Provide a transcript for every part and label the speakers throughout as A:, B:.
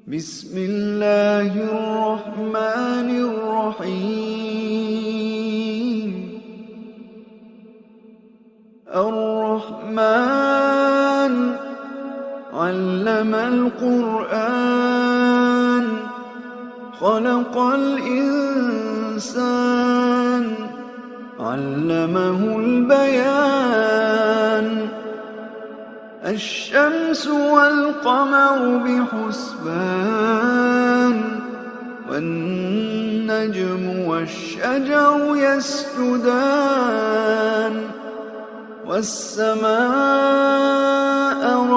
A: بسم الله الرحمن الرحيم. الرحمن علم القرآن خلق الإنسان علمه البيان. الشمس والقمر بحسبان والنجم والشجر يسجدان. والسماء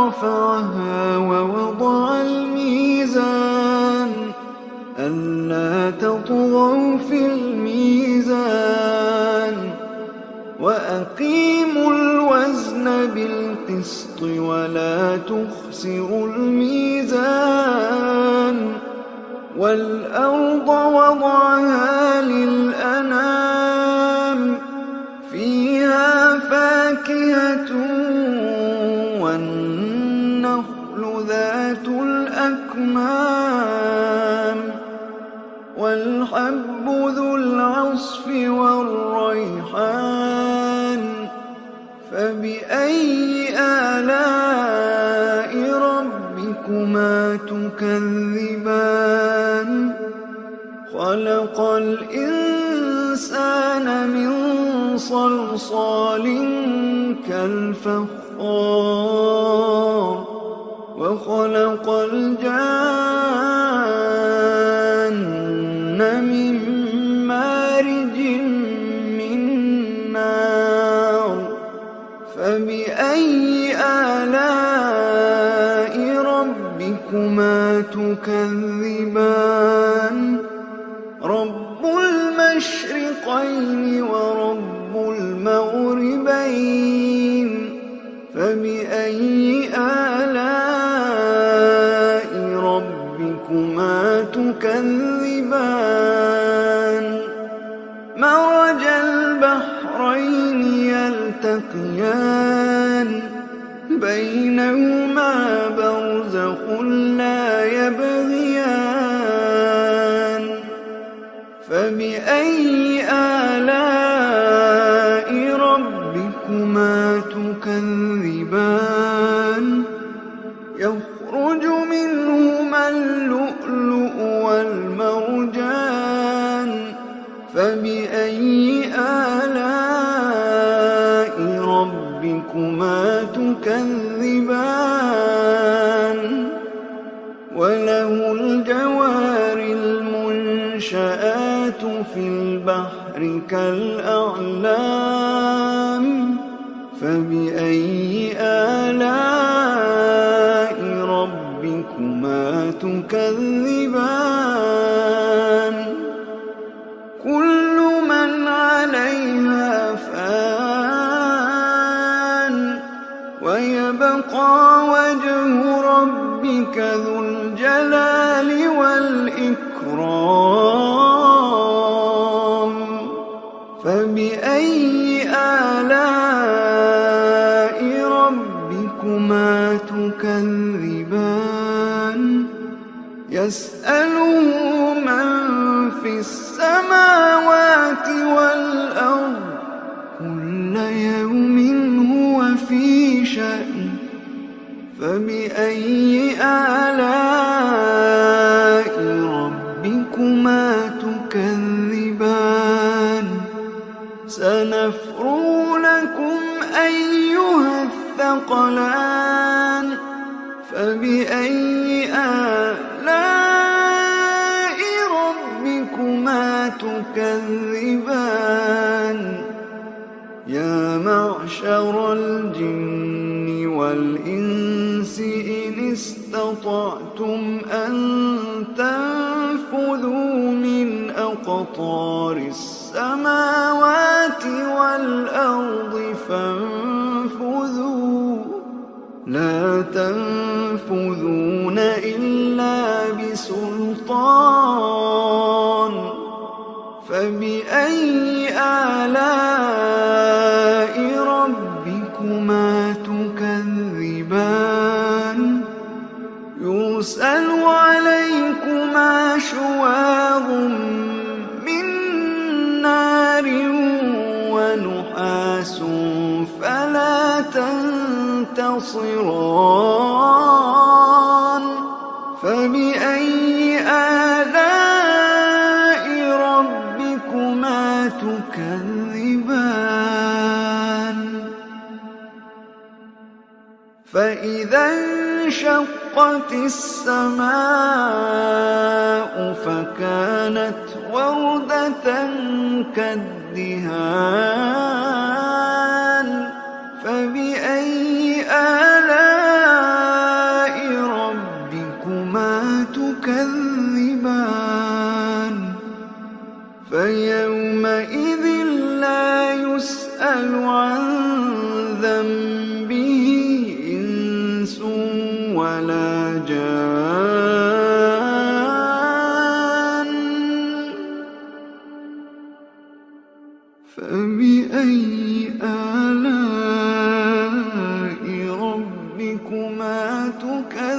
A: رفعها ووضع الميزان ألا تطغوا في الميزان وأقيموا الوزن بالقسط ولا تخسروا الميزان. والأرض وضعها للأنام فيها فاكهة والنخل ذات الأكمام والحب ذو العصف والريحان. فبأي آلاء ربكما تكذبان؟ خلق الإنسان من صلصال كالفخار وخلق الجان من مارج من نار. فبأي آلاء ربكما تكذبان؟ رب المشرقين ورب المغربين. فبأي آلاء ربكما تكذبان؟ مرج البحرين يلتقيان بينهما برزخ لا يبغيان. فبأي آلاء ربكما تكذبان؟ يخرج منهما اللؤلؤ والمرجان. فبأي آلاء ربكما تكذبان؟ وله الجوار المنشآت في البحر كالأعلام. فبأي آلاء ربكما تكذبان؟ كل من عليها فان ويبقى وجه ربك ذو الجلال والإكرام. فبأي آلاء ربكما تكذبان؟ يسأله من في السماوات والأرض كل يوم هو في شأن. فبأي آلاء ربكما تكذبان؟ سنفرغ لكم أيها الثقلان. فبأي آلاء ربكما تكذبان؟ يا معشر الجن والإنس إن استطعتم أن تنفذوا من أقطار السماوات والأرض فانفذوا لا تنفذون إلا بسلطان. فبأي آلاء ربكما تكذبان؟ يرسل عليكم تكذبان فإذا انشقت السماء فكانت وردة كالدهان فبأي آلاء ربكما تكذبان فيومئذ لا يسأل عن ذنبه إنس ولا جان فبأي آلاء ربكما تكذبان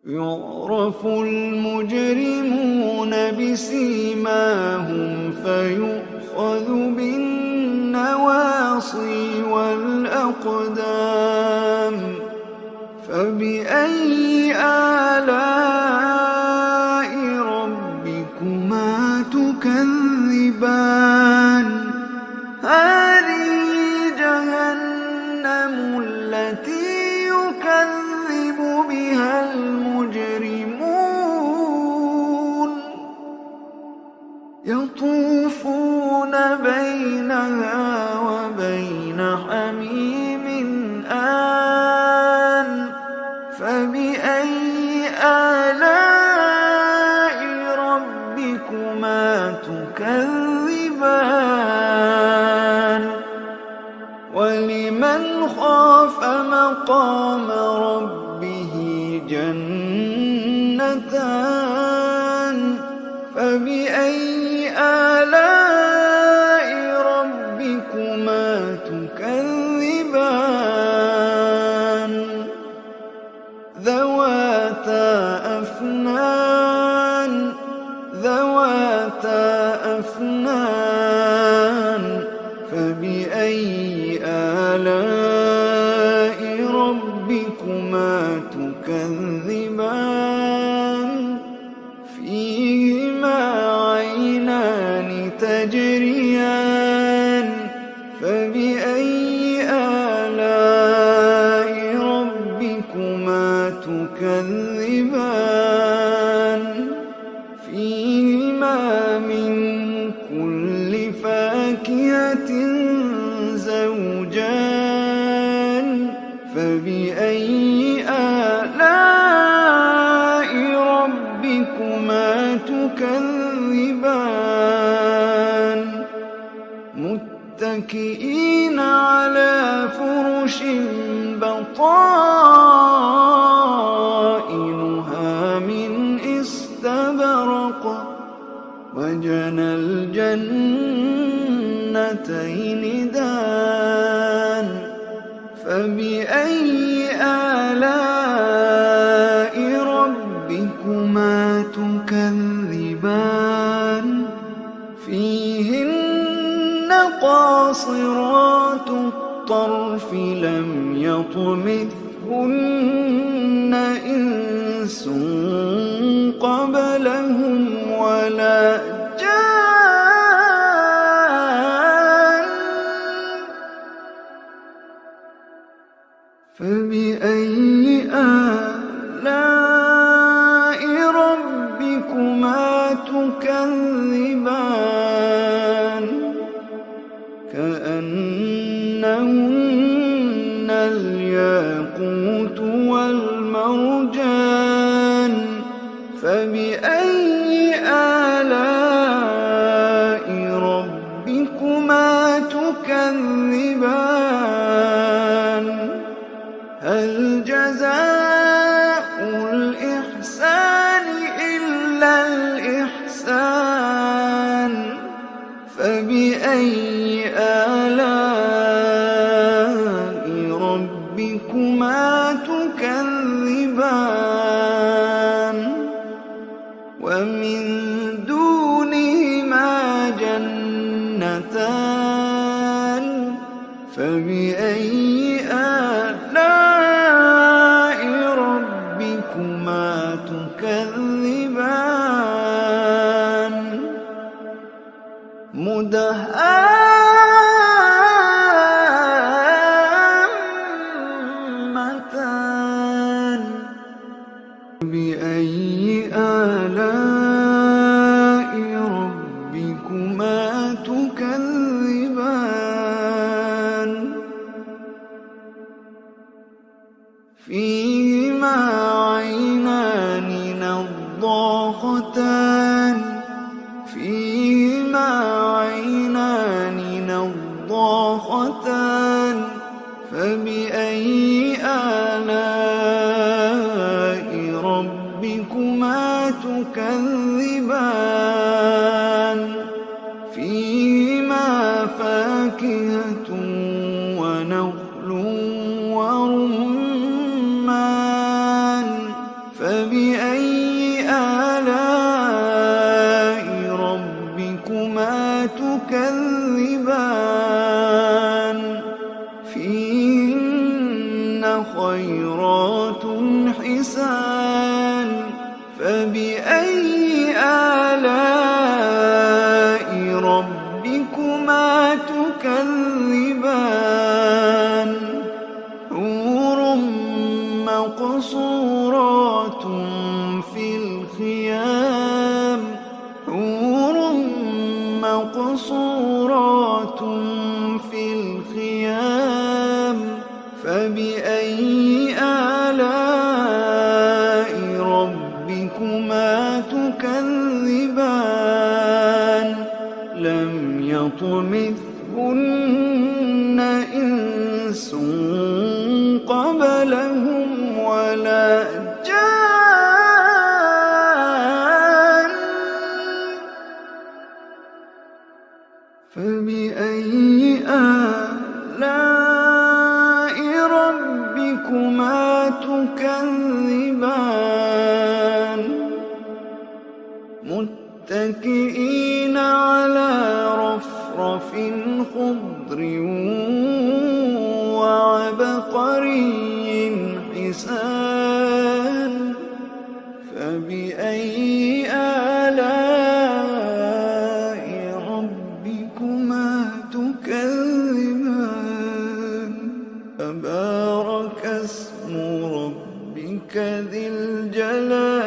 A: يعرف المجرمون بسيماهم فيؤخذ بالنواصي والأقدام فبأي آلاء ربكما تكذبان هذه جهنم التي يكذب بها المجرمون يطوفون بينها وبين حميم آن فبأي آلاء ربكما تكذبان ولمن خاف مقام ربه جنتان فبأي آلاء ربكما تكذبان ذواتا أفنان فبأي آلاء ربكما تكذبان فيهما عينان تجريان فبأي آلاء ربكما تكذبان فيهما من كل فاكهة زوجان فبأي آلاء ربكما تكذبان متكئين على فرش بطائنها من استبرق وجنى الجنتين دان فبأي آلاء ربكما تكذبان فيهن قاصرات الطرف لم يطمثهن إنس قبلهم ولا جان فبأي آلاء ربكما تكذبان كأنهن الياقوت والمرجان فبأي آلاء ربكما تكذبان هل جزاء الإحسان إلا الإحسان فبأي آلاء ربكما تكذبان ومن دونهما جنتان فبأي آلاء ربكما تكذبان فبأي آلاء ربكما تكذبان فيهما عينان نضاختان فيهما عينان نضاختان فبأي آلاء ربكما تكذبان فيهما فاكهة ونخل ورمان فبأي آلاء ربكما تكذبان فيهن خيرات حسان فبأي آلاء ربكما تكذبان حور مقصورات في الخيام حور مقصورات في الخيام فبأي آلاء ربكما تكذبان لم يطمثهن إنس قبلهم ولا جان فبأي آلاء ربكما تكذبان متكئين على رفرف خضر وعبقري حسان فبأي آلاء ربكما تكذبان تبارك اسم ربك ذي الجلال